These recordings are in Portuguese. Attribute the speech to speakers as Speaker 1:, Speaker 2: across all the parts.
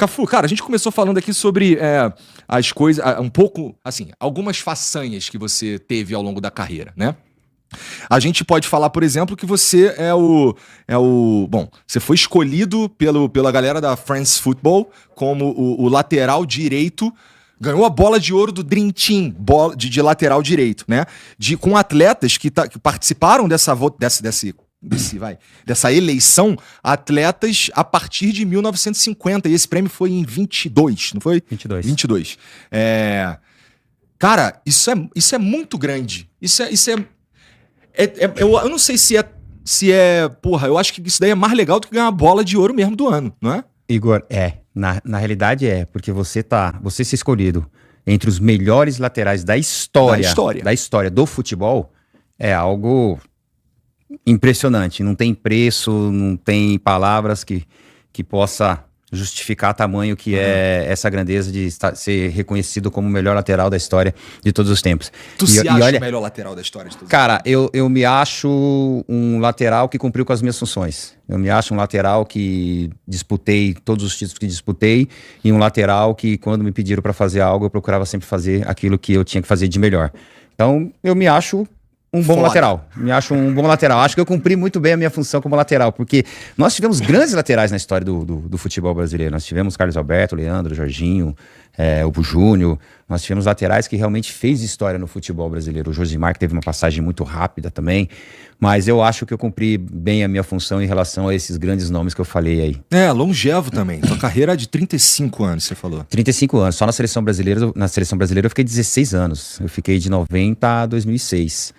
Speaker 1: Cafu, cara, a gente começou falando aqui sobre as coisas, um pouco, assim, algumas façanhas que você teve ao longo da carreira, né? A gente pode falar, por exemplo, que você bom, você foi escolhido pela galera da France Football como o lateral direito, ganhou a bola de ouro do Dream Team, de lateral direito, né? Com atletas que participaram dessa eleição, atletas a partir de 1950, e esse prêmio foi em 22, não foi? 22. Cara, isso é muito grande. Eu não sei se é. Porra, eu acho que isso daí é mais legal do que ganhar a bola de ouro mesmo do ano, não é?
Speaker 2: Igor, na realidade porque você ser escolhido entre os melhores laterais da história do futebol é algo impressionante. Não tem preço, não tem palavras que possa justificar tamanho que é essa grandeza de ser reconhecido como o melhor lateral da história de todos os tempos.
Speaker 1: Tu se acha o melhor lateral da história de todos os tempos?
Speaker 2: Cara, eu me acho um lateral que cumpriu com as minhas funções. Eu me acho um lateral que disputei todos os títulos que disputei e um lateral que, quando me pediram para fazer algo, eu procurava sempre fazer aquilo que eu tinha que fazer de melhor. Então, eu me acho um bom lateral. Me acho um bom lateral. Acho que eu cumpri muito bem a minha função como lateral, porque nós tivemos grandes laterais na história do futebol brasileiro. Nós tivemos Carlos Alberto, Leandro, Jorginho, o Júnior. Nós tivemos laterais que realmente fez história no futebol brasileiro. O Josimar, que teve uma passagem muito rápida também. Mas eu acho que eu cumpri bem a minha função em relação a esses grandes nomes que eu falei aí.
Speaker 1: Longevo também. Tua carreira é de 35 anos, você falou.
Speaker 2: 35 anos. Só na seleção brasileira eu fiquei 16 anos. Eu fiquei de 90 a 2006.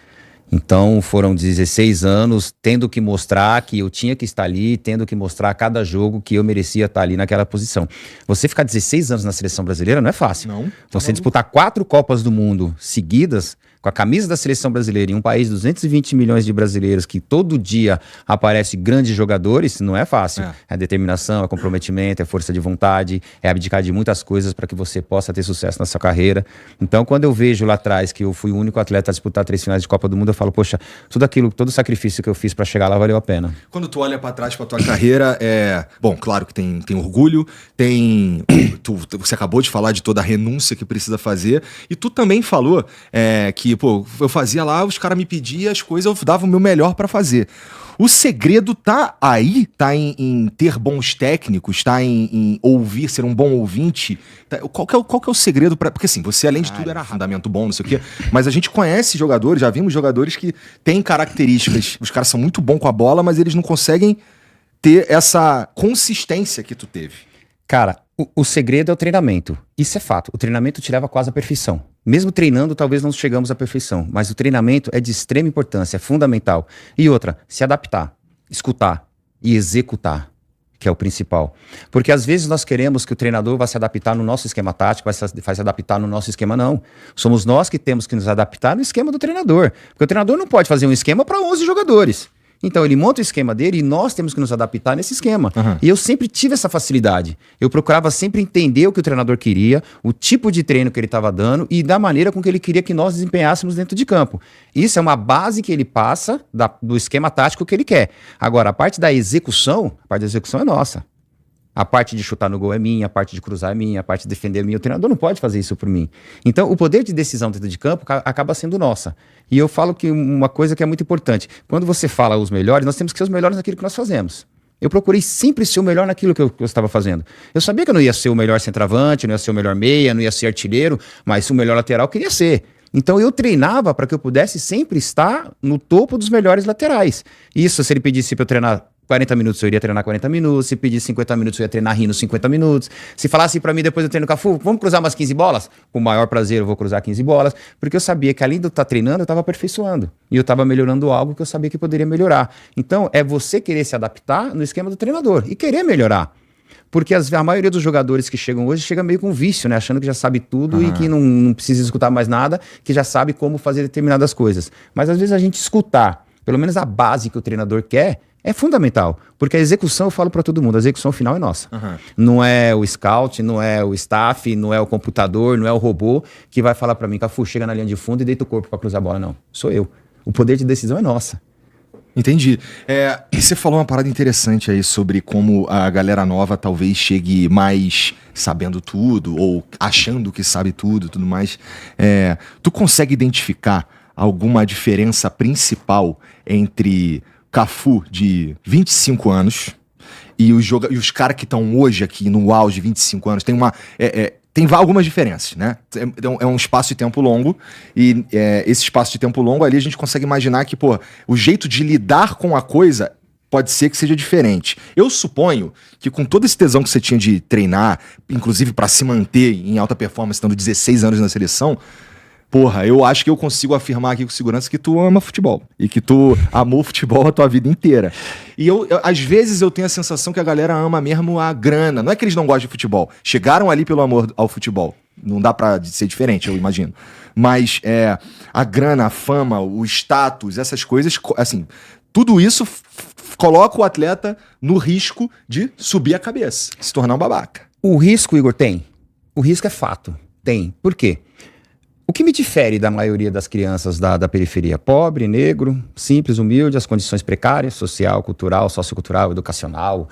Speaker 2: Então foram 16 anos tendo que mostrar que eu tinha que estar ali, tendo que mostrar a cada jogo que eu merecia estar ali naquela posição. Você ficar 16 anos na seleção brasileira não é fácil.
Speaker 1: Não.
Speaker 2: Você disputar 4 Copas do Mundo seguidas com a camisa da seleção brasileira em um país de 220 milhões de brasileiros que todo dia aparecem grandes jogadores, não é fácil. É determinação, é comprometimento, é força de vontade, é abdicar de muitas coisas para que você possa ter sucesso na sua carreira. Então, quando eu vejo lá atrás que eu fui o único atleta a disputar 3 finais de Copa do Mundo, eu falo, poxa, todo o sacrifício que eu fiz para chegar lá valeu a pena.
Speaker 1: Quando tu olha para trás para tua carreira, bom, claro que tem orgulho, você acabou de falar de toda a renúncia que precisa fazer, e tu também falou que, pô, eu fazia lá, os caras me pediam as coisas, eu dava o meu melhor pra fazer. O segredo tá aí, tá em ter bons técnicos, tá em ouvir, ser um bom ouvinte. Qual que é o segredo pra... Porque assim, você além de tudo era fundamento bom, não sei o quê, mas a gente conhece jogadores, já vimos jogadores que têm características, os caras são muito bons com a bola, mas eles não conseguem ter essa consistência que tu teve.
Speaker 2: Cara, o segredo é o treinamento. Isso é fato. O treinamento te leva quase à perfeição. Mesmo treinando, talvez não chegamos à perfeição. Mas o treinamento é de extrema importância, é fundamental. E outra, se adaptar, escutar e executar, que é o principal. Porque às vezes nós queremos que o treinador vá se adaptar no nosso esquema tático, vai se adaptar no nosso esquema, não. Somos nós que temos que nos adaptar no esquema do treinador. Porque o treinador não pode fazer um esquema para 11 jogadores. Então ele monta o esquema dele e nós temos que nos adaptar nesse esquema. E eu sempre tive essa facilidade. Eu procurava sempre entender o que o treinador queria, o tipo de treino que ele estava dando e da maneira com que ele queria que nós desempenhássemos dentro de campo. Isso é uma base que ele passa do esquema tático que ele quer. Agora, a parte da execução é nossa. A parte de chutar no gol é minha, a parte de cruzar é minha, a parte de defender é minha. O treinador não pode fazer isso por mim. Então, o poder de decisão dentro de campo acaba sendo nossa. E eu falo que uma coisa que é muito importante. Quando você fala os melhores, nós temos que ser os melhores naquilo que nós fazemos. Eu procurei sempre ser o melhor naquilo que eu estava fazendo. Eu sabia que eu não ia ser o melhor centroavante, não ia ser o melhor meia, não ia ser artilheiro, mas o melhor lateral eu queria ser. Então eu treinava para que eu pudesse sempre estar no topo dos melhores laterais. Isso, se ele pedisse para eu treinar 40 minutos, eu iria treinar 40 minutos. Se pedisse 50 minutos, eu ia treinar rindo 50 minutos. Se falasse pra mim depois do treino, Cafu, vamos cruzar umas 15 bolas? Com o maior prazer eu vou cruzar 15 bolas. Porque eu sabia que além de eu estar treinando, eu estava aperfeiçoando. E eu estava melhorando algo que eu sabia que poderia melhorar. Então é você querer se adaptar no esquema do treinador e querer melhorar. Porque a maioria dos jogadores que chegam hoje chega meio com vício, né? Achando que já sabe tudo e que não precisa escutar mais nada, que já sabe como fazer determinadas coisas. Mas às vezes a gente escutar, pelo menos a base que o treinador quer, é fundamental, porque a execução, eu falo para todo mundo, a execução final é nossa. Não é o scout, não é o staff, não é o computador, não é o robô que vai falar para mim, Cafu, chega na linha de fundo e deita o corpo para cruzar a bola, não. Sou eu. O poder de decisão é nossa.
Speaker 1: Entendi. E você falou uma parada interessante aí sobre como a galera nova talvez chegue mais sabendo tudo ou achando que sabe tudo e tudo mais. Tu consegue identificar alguma diferença principal entre Cafu de 25 anos e os caras que estão hoje aqui no auge de 25 anos? Tem algumas diferenças, né? É um espaço de tempo longo e esse espaço de tempo longo ali a gente consegue imaginar que, pô, o jeito de lidar com a coisa pode ser que seja diferente. Eu suponho que com todo esse tesão que você tinha de treinar, inclusive para se manter em alta performance, estando 16 anos na seleção, porra, eu acho que eu consigo afirmar aqui com segurança que tu ama futebol e que tu amou futebol a tua vida inteira. E às vezes eu tenho a sensação que a galera ama mesmo a grana. Não é que eles não gostam de futebol. Chegaram ali pelo amor ao futebol. Não dá pra ser diferente, eu imagino. Mas a grana, a fama, o status, essas coisas, assim, tudo isso coloca o atleta no risco de subir a cabeça, se tornar um babaca.
Speaker 2: O risco, Igor, tem. O risco é fato. Tem. Por quê? O que me difere da maioria das crianças da periferia? Pobre, negro, simples, humilde, as condições precárias, social, cultural, sociocultural, educacional.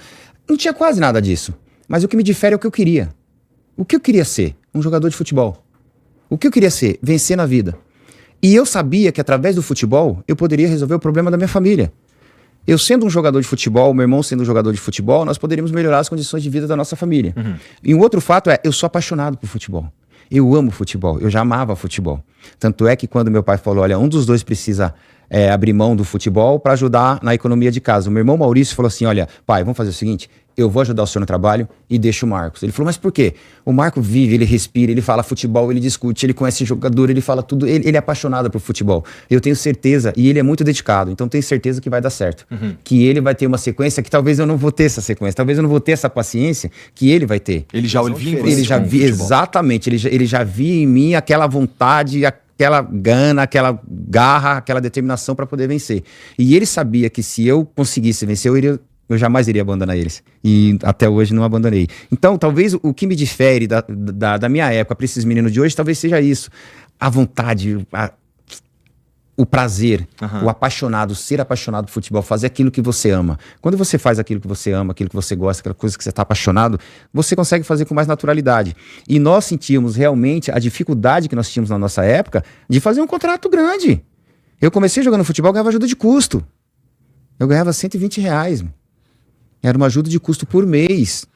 Speaker 2: Não tinha quase nada disso. Mas o que me difere é o que eu queria. O que eu queria ser? Um jogador de futebol. O que eu queria ser? Vencer na vida. E eu sabia que através do futebol eu poderia resolver o problema da minha família. Eu sendo um jogador de futebol, meu irmão sendo um jogador de futebol, nós poderíamos melhorar as condições de vida da nossa família. Uhum. E um outro fato eu sou apaixonado por futebol. Eu amo futebol, eu já amava futebol. Tanto é que quando meu pai falou, olha, um dos dois precisa abrir mão do futebol para ajudar na economia de casa. O meu irmão Maurício falou assim, olha, pai, vamos fazer o seguinte, eu vou ajudar o senhor no trabalho e deixo o Marcos. Ele falou, mas por quê? O Marco vive, ele respira, ele fala futebol, ele discute, ele conhece jogador, ele fala tudo, ele é apaixonado por futebol. Eu tenho certeza, e ele é muito dedicado, então tenho certeza que vai dar certo. Uhum. Que ele vai ter uma sequência que talvez eu não vou ter essa sequência, talvez eu não vou ter essa paciência que ele vai ter.
Speaker 1: Ele já viu
Speaker 2: ele já vi, exatamente, ele já via em mim aquela vontade, aquela gana, aquela garra, aquela determinação para poder vencer. E ele sabia que se eu conseguisse vencer, eu jamais iria abandonar eles. E até hoje não abandonei. Então, talvez o que me difere da minha época para esses meninos de hoje, talvez seja isso. A vontade, o prazer, o apaixonado, ser apaixonado por futebol, fazer aquilo que você ama. Quando você faz aquilo que você ama, aquilo que você gosta, aquela coisa que você está apaixonado, você consegue fazer com mais naturalidade. E nós sentimos realmente a dificuldade que nós tínhamos na nossa época de fazer um contrato grande. Eu comecei jogando futebol, ganhava ajuda de custo. Eu ganhava R$120. Era uma ajuda de custo por mês.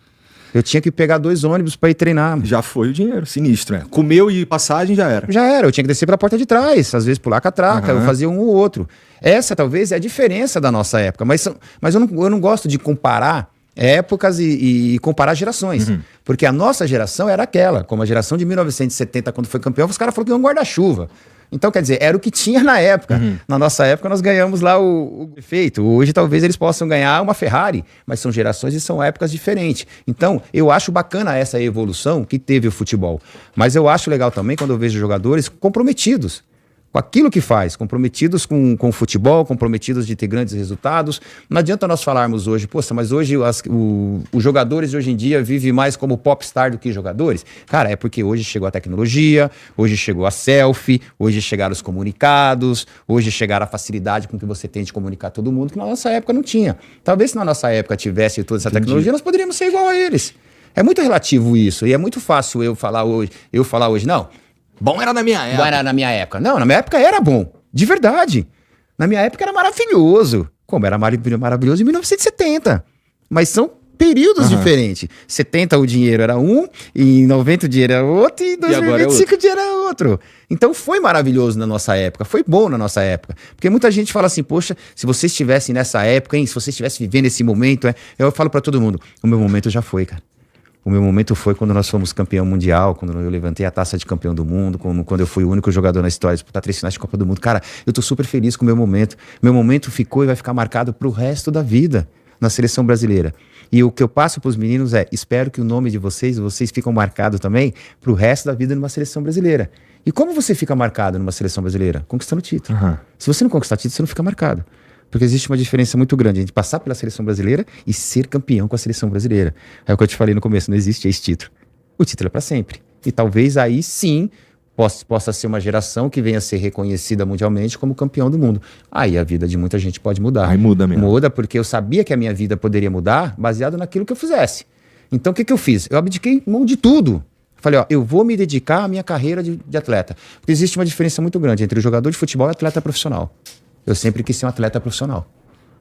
Speaker 2: Eu tinha que pegar 2 ônibus para ir treinar.
Speaker 1: Já foi o dinheiro, sinistro, Comeu e passagem já era.
Speaker 2: Já era, eu tinha que descer para a porta de trás, às vezes pular catraca, eu fazia um ou outro. Essa talvez é a diferença da nossa época, mas eu não gosto de comparar épocas e comparar gerações. Porque a nossa geração era aquela, como a geração de 1970, quando foi campeão, os caras falaram que iam um guarda-chuva. Então, quer dizer, era o que tinha na época. Na nossa época, nós ganhamos lá o efeito. Hoje, talvez eles possam ganhar uma Ferrari, mas são gerações e são épocas diferentes. Então, eu acho bacana essa evolução que teve o futebol. Mas eu acho legal também quando eu vejo jogadores comprometidos com aquilo que faz, comprometidos com o futebol, comprometidos de ter grandes resultados. Não adianta nós falarmos hoje, poxa, mas hoje os jogadores de hoje em dia vivem mais como popstar do que jogadores. Cara, é porque hoje chegou a tecnologia, hoje chegou a selfie, hoje chegaram os comunicados, hoje chegaram a facilidade com que você tem de comunicar todo mundo, que na nossa época não tinha. Talvez se na nossa época tivesse toda essa tecnologia, nós poderíamos ser igual a eles. É muito relativo isso, e é muito fácil eu falar hoje, não.
Speaker 1: Bom era na minha época.
Speaker 2: Bom era na minha época. Não, na minha época era bom. De verdade. Na minha época era maravilhoso. Como era maravilhoso em 1970. Mas são períodos diferentes. 70 o dinheiro era um, e em 90 o dinheiro era outro, e em 2025 o dinheiro era outro. Então foi maravilhoso na nossa época, foi bom na nossa época. Porque muita gente fala assim, poxa, se você estivesse nessa época, se você estivesse vivendo esse momento, eu falo pra todo mundo, o meu momento já foi, cara. O meu momento foi quando nós fomos campeão mundial, quando eu levantei a taça de campeão do mundo, quando eu fui o único jogador na história de disputar 3 finais de Copa do Mundo. Cara, eu tô super feliz com o meu momento. Meu momento ficou e vai ficar marcado pro resto da vida na seleção brasileira. E o que eu passo pros meninos espero que o nome de vocês ficam marcados também pro resto da vida numa seleção brasileira. E como você fica marcado numa seleção brasileira? Conquistando título. Se você não conquistar título, você não fica marcado. Porque existe uma diferença muito grande entre passar pela seleção brasileira e ser campeão com a seleção brasileira. É o que eu te falei no começo, não existe esse título. O título é para sempre. E talvez aí sim possa ser uma geração que venha a ser reconhecida mundialmente como campeão do mundo. Aí a vida de muita gente pode mudar.
Speaker 1: Aí muda mesmo.
Speaker 2: Muda porque eu sabia que a minha vida poderia mudar baseado naquilo que eu fizesse. Então o que eu fiz? Eu abdiquei mão de tudo. Falei, ó, eu vou me dedicar à minha carreira de atleta. Porque existe uma diferença muito grande entre o jogador de futebol e o atleta profissional. Eu sempre quis ser um atleta profissional.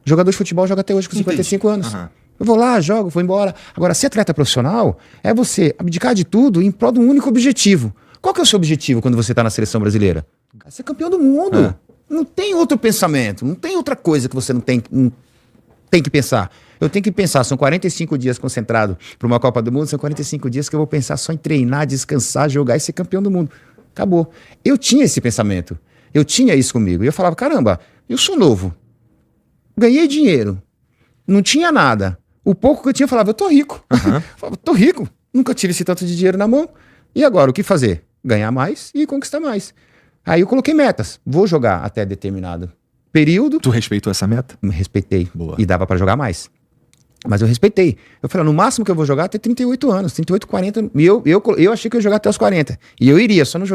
Speaker 2: O jogador de futebol joga até hoje com 55 anos.
Speaker 1: Uhum.
Speaker 2: Eu vou lá, jogo, vou embora. Agora, ser atleta profissional é você abdicar de tudo em prol de um único objetivo. Qual que é o seu objetivo quando você está na seleção brasileira? É ser campeão do mundo. É. Não tem outro pensamento, não tem outra coisa que você não tem que pensar. Eu tenho que pensar, são 45 dias concentrado para uma Copa do Mundo, são 45 dias que eu vou pensar só em treinar, descansar, jogar e ser campeão do mundo. Acabou. Eu tinha esse pensamento, eu tinha isso comigo. E eu falava, caramba, eu sou novo, ganhei dinheiro, não tinha nada. O pouco que eu tinha, eu falava, eu tô rico. Uhum. Eu falava, tô rico, nunca tive esse tanto de dinheiro na mão. E agora, o que fazer? Ganhar mais e conquistar mais. Aí eu coloquei metas. Vou jogar até determinado período.
Speaker 1: Tu respeitou essa meta?
Speaker 2: Me respeitei.
Speaker 1: Boa.
Speaker 2: E dava pra jogar mais. Mas eu respeitei. Eu falei, no máximo que eu vou jogar até 38 anos, 38, 40. E eu achei que eu ia jogar até os 40. E eu iria, só não joguei.